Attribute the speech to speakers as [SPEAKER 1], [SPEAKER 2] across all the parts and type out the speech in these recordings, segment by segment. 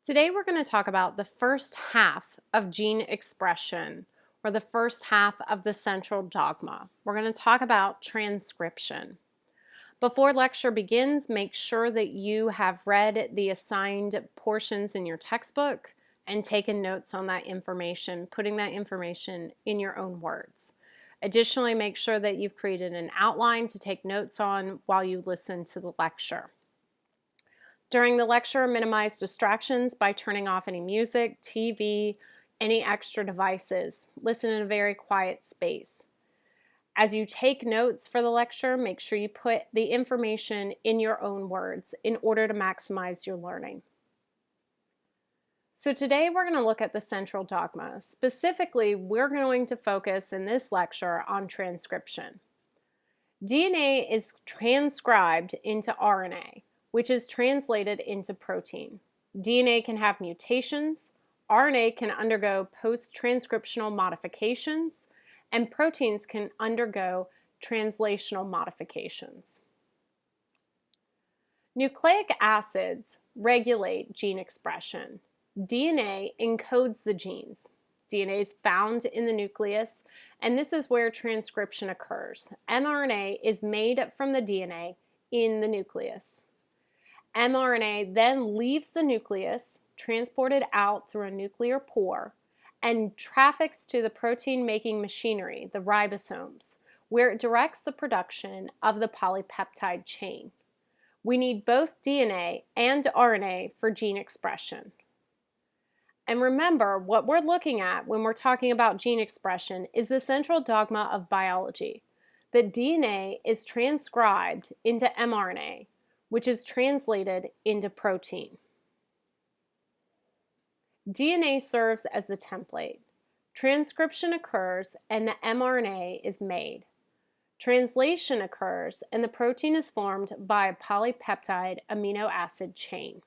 [SPEAKER 1] Today we're going to talk about the first half of gene expression, or the first half of the central dogma. We're going to talk about transcription. Before lecture begins, make sure that you have read the assigned portions in your textbook and taken notes on that information, putting that information in your own words. Additionally, make sure that you've created an outline to take notes on while you listen to the lecture. During the lecture, minimize distractions by turning off any music, TV, any extra devices. Listen in a very quiet space. As you take notes for the lecture, make sure you put the information in your own words in order to maximize your learning. So today we're going to look at the central dogma. Specifically, we're going to focus in this lecture on transcription. DNA is transcribed into RNA, which is translated into protein. DNA can have mutations, RNA can undergo post-transcriptional modifications, and proteins can undergo translational modifications. Nucleic acids regulate gene expression. DNA encodes the genes. DNA is found in the nucleus, and this is where transcription occurs. mRNA is made from the DNA in the nucleus. mRNA then leaves the nucleus, transported out through a nuclear pore, and traffics to the protein-making machinery, the ribosomes, where it directs the production of the polypeptide chain. We need both DNA and RNA for gene expression. And remember, what we're looking at when we're talking about gene expression is the central dogma of biology, that DNA is transcribed into mRNA, which is translated into protein. DNA serves as the template. Transcription occurs and the mRNA is made. Translation occurs and the protein is formed by a polypeptide amino acid chain.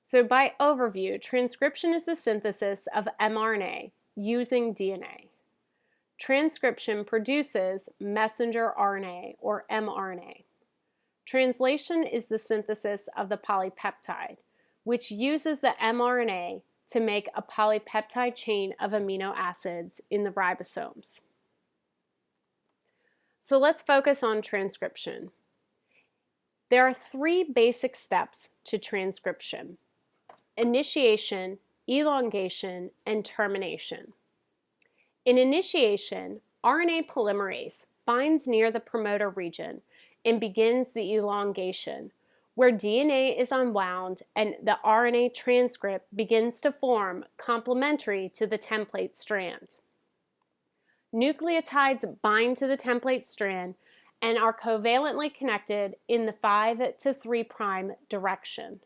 [SPEAKER 1] So by overview, transcription is the synthesis of mRNA using DNA. Transcription produces messenger RNA or mRNA. Translation is the synthesis of the polypeptide, which uses the mRNA to make a polypeptide chain of amino acids in the ribosomes. So let's focus on transcription. There are three basic steps to transcription: initiation, elongation, and termination. In initiation, RNA polymerase binds near the promoter region and begins the elongation, where DNA is unwound and the RNA transcript begins to form complementary to the template strand. Nucleotides bind to the template strand and are covalently connected in the 5' to 3' direction.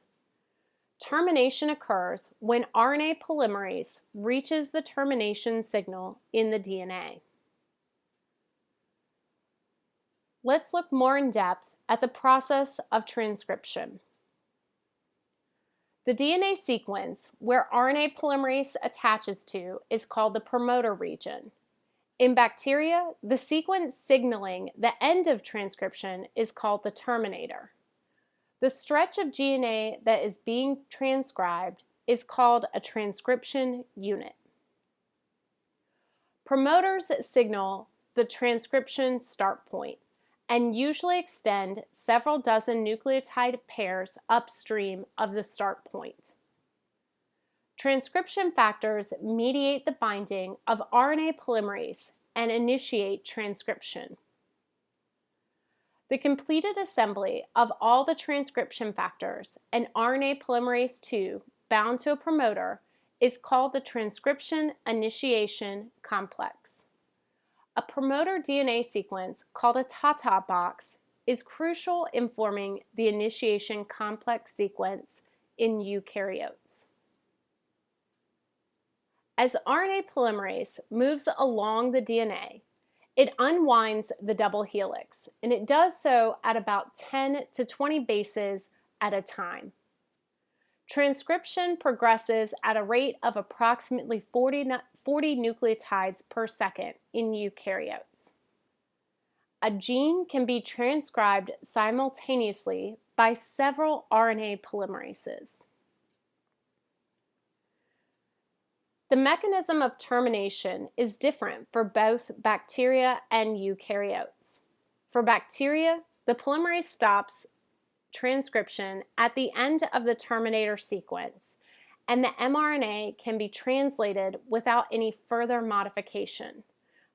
[SPEAKER 1] Termination occurs when RNA polymerase reaches the termination signal in the DNA. Let's look more in depth at the process of transcription. The DNA sequence where RNA polymerase attaches to is called the promoter region. In bacteria, the sequence signaling the end of transcription is called the terminator. The stretch of DNA that is being transcribed is called a transcription unit. Promoters signal the transcription start point and usually extend several dozen nucleotide pairs upstream of the start point. Transcription factors mediate the binding of RNA polymerase and initiate transcription. The completed assembly of all the transcription factors and RNA polymerase II bound to a promoter is called the transcription initiation complex. A promoter DNA sequence called a Tata box is crucial in forming the initiation complex sequence in eukaryotes. As RNA polymerase moves along the DNA, it unwinds the double helix, and it does so at about 10 to 20 bases at a time. Transcription progresses at a rate of approximately 40 nucleotides per second in eukaryotes. A gene can be transcribed simultaneously by several RNA polymerases. The mechanism of termination is different for both bacteria and eukaryotes. For bacteria, the polymerase stops transcription at the end of the terminator sequence, and the mRNA can be translated without any further modification.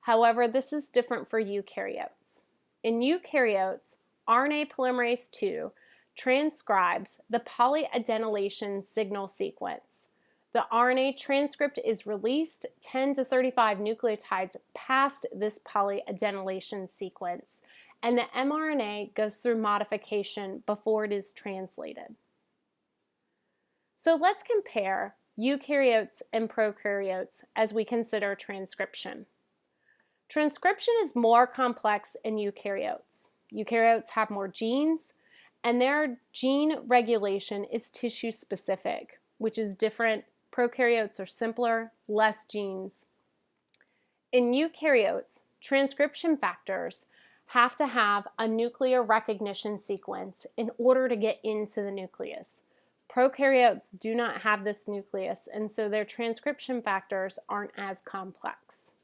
[SPEAKER 1] However, this is different for eukaryotes. In eukaryotes, RNA polymerase II transcribes the polyadenylation signal sequence. The RNA transcript is released 10 to 35 nucleotides past this polyadenylation sequence, and the mRNA goes through modification before it is translated. So let's compare eukaryotes and prokaryotes as we consider transcription. Transcription is more complex in eukaryotes. Eukaryotes have more genes, and their gene regulation is tissue specific, which is different. Prokaryotes are simpler, less genes. In eukaryotes, transcription factors have to have a nuclear recognition sequence in order to get into the nucleus. Prokaryotes do not have this nucleus, and so their transcription factors aren't as complex.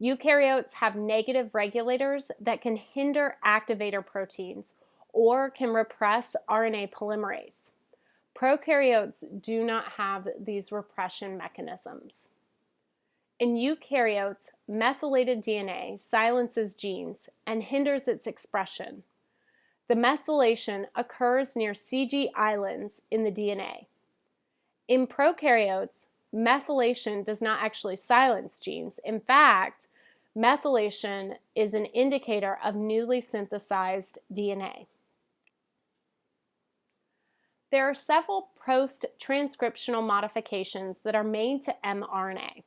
[SPEAKER 1] Eukaryotes have negative regulators that can hinder activator proteins or can repress RNA polymerase. Prokaryotes do not have these repression mechanisms. In eukaryotes, methylated DNA silences genes and hinders its expression. The methylation occurs near CG islands in the DNA. In prokaryotes, methylation does not actually silence genes. In fact, methylation is an indicator of newly synthesized DNA. There are several post-transcriptional modifications that are made to mRNA.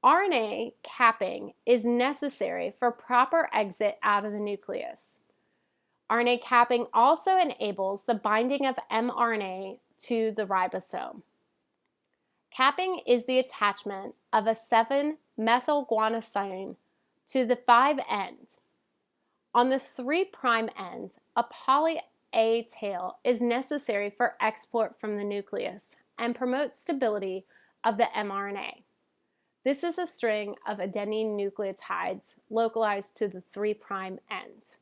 [SPEAKER 1] RNA capping is necessary for proper exit out of the nucleus. RNA capping also enables the binding of mRNA to the ribosome. Capping is the attachment of a 7-methylguanosine to the 5' end. On the 3' end, a poly-A tail is necessary for export from the nucleus and promotes stability of the mRNA. This is a string of adenine nucleotides localized to the 3' end.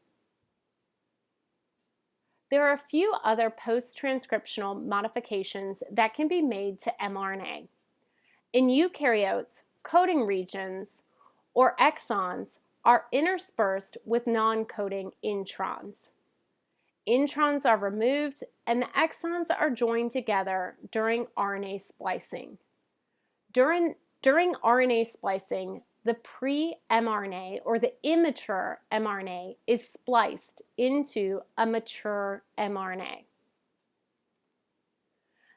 [SPEAKER 1] There are a few other post-transcriptional modifications that can be made to mRNA. In eukaryotes, coding regions, or exons, are interspersed with non-coding introns. Introns are removed, and the exons are joined together during RNA splicing. During RNA splicing, the pre-mRNA or the immature mRNA is spliced into a mature mRNA.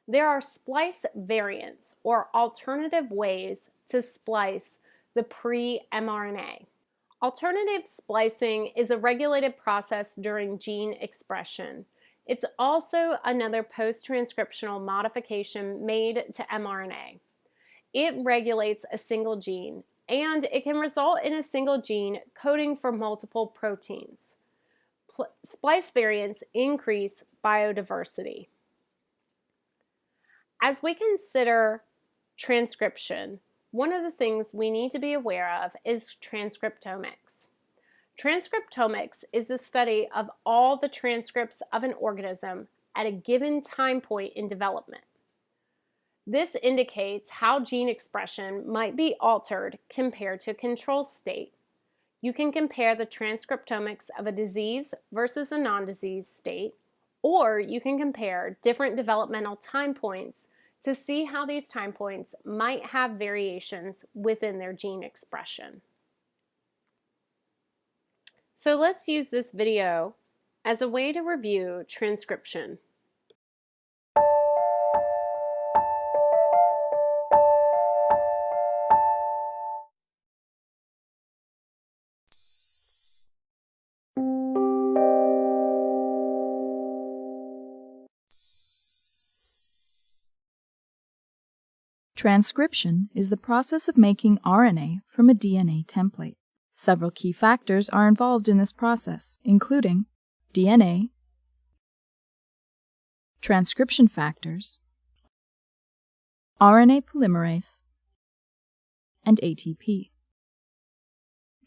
[SPEAKER 1] There are splice variants or alternative ways to splice the pre-mRNA. Alternative splicing is a regulated process during gene expression. It's also another post-transcriptional modification made to mRNA. It regulates a single gene, and it can result in a single gene coding for multiple proteins. Splice variants increase biodiversity. As we consider transcription, one of the things we need to be aware of is transcriptomics. Transcriptomics is the study of all the transcripts of an organism at a given time point in development. This indicates how gene expression might be altered compared to a control state. You can compare the transcriptomics of a disease versus a non-disease state, or you can compare different developmental time points to see how these time points might have variations within their gene expression. So let's use this video as a way to review transcription.
[SPEAKER 2] Transcription is the process of making RNA from a DNA template. Several key factors are involved in this process, including DNA, transcription factors, RNA polymerase, and ATP.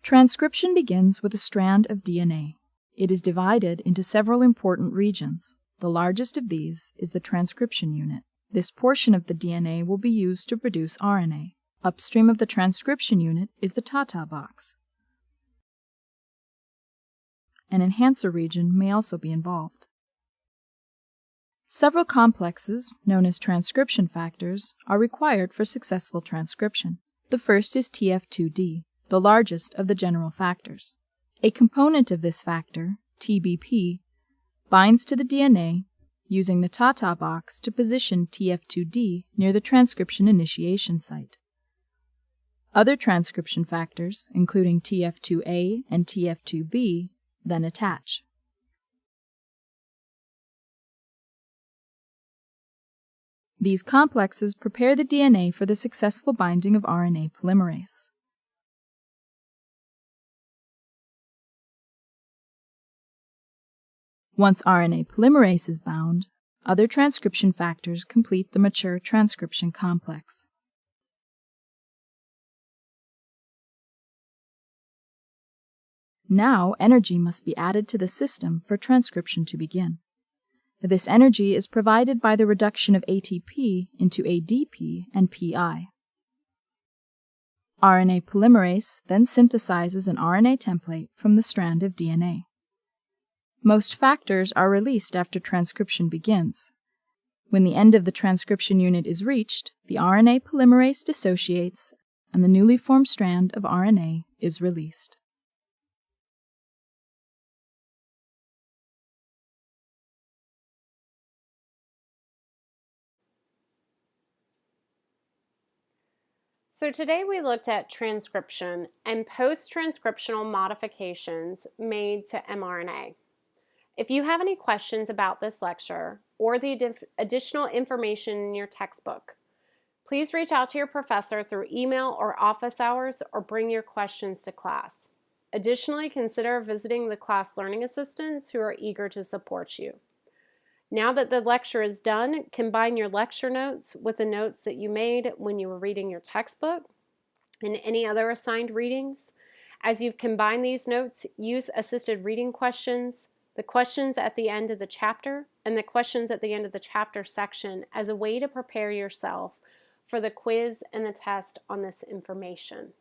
[SPEAKER 2] Transcription begins with a strand of DNA. It is divided into several important regions. The largest of these is the transcription unit. This portion of the DNA will be used to produce RNA. Upstream of the transcription unit is the Tata box. An enhancer region may also be involved. Several complexes, known as transcription factors, are required for successful transcription. The first is TF2D, the largest of the general factors. A component of this factor, TBP, binds to the DNA using the Tata box to position TF2D near the transcription initiation site. Other transcription factors, including TF2A and TF2B, then attach. These complexes prepare the DNA for the successful binding of RNA polymerase. Once RNA polymerase is bound, other transcription factors complete the mature transcription complex. Now energy must be added to the system for transcription to begin. This energy is provided by the reduction of ATP into ADP and PI. RNA polymerase then synthesizes an RNA template from the strand of DNA. Most factors are released after transcription begins. When the end of the transcription unit is reached, the RNA polymerase dissociates and the newly formed strand of RNA is released.
[SPEAKER 1] So today we looked at transcription and post-transcriptional modifications made to mRNA. If you have any questions about this lecture or the additional information in your textbook, please reach out to your professor through email or office hours or bring your questions to class. Additionally, consider visiting the class learning assistants who are eager to support you. Now that the lecture is done, combine your lecture notes with the notes that you made when you were reading your textbook and any other assigned readings. As you combine these notes, use assisted reading questions, the questions at the end of the chapter, and the questions at the end of the chapter section as a way to prepare yourself for the quiz and the test on this information.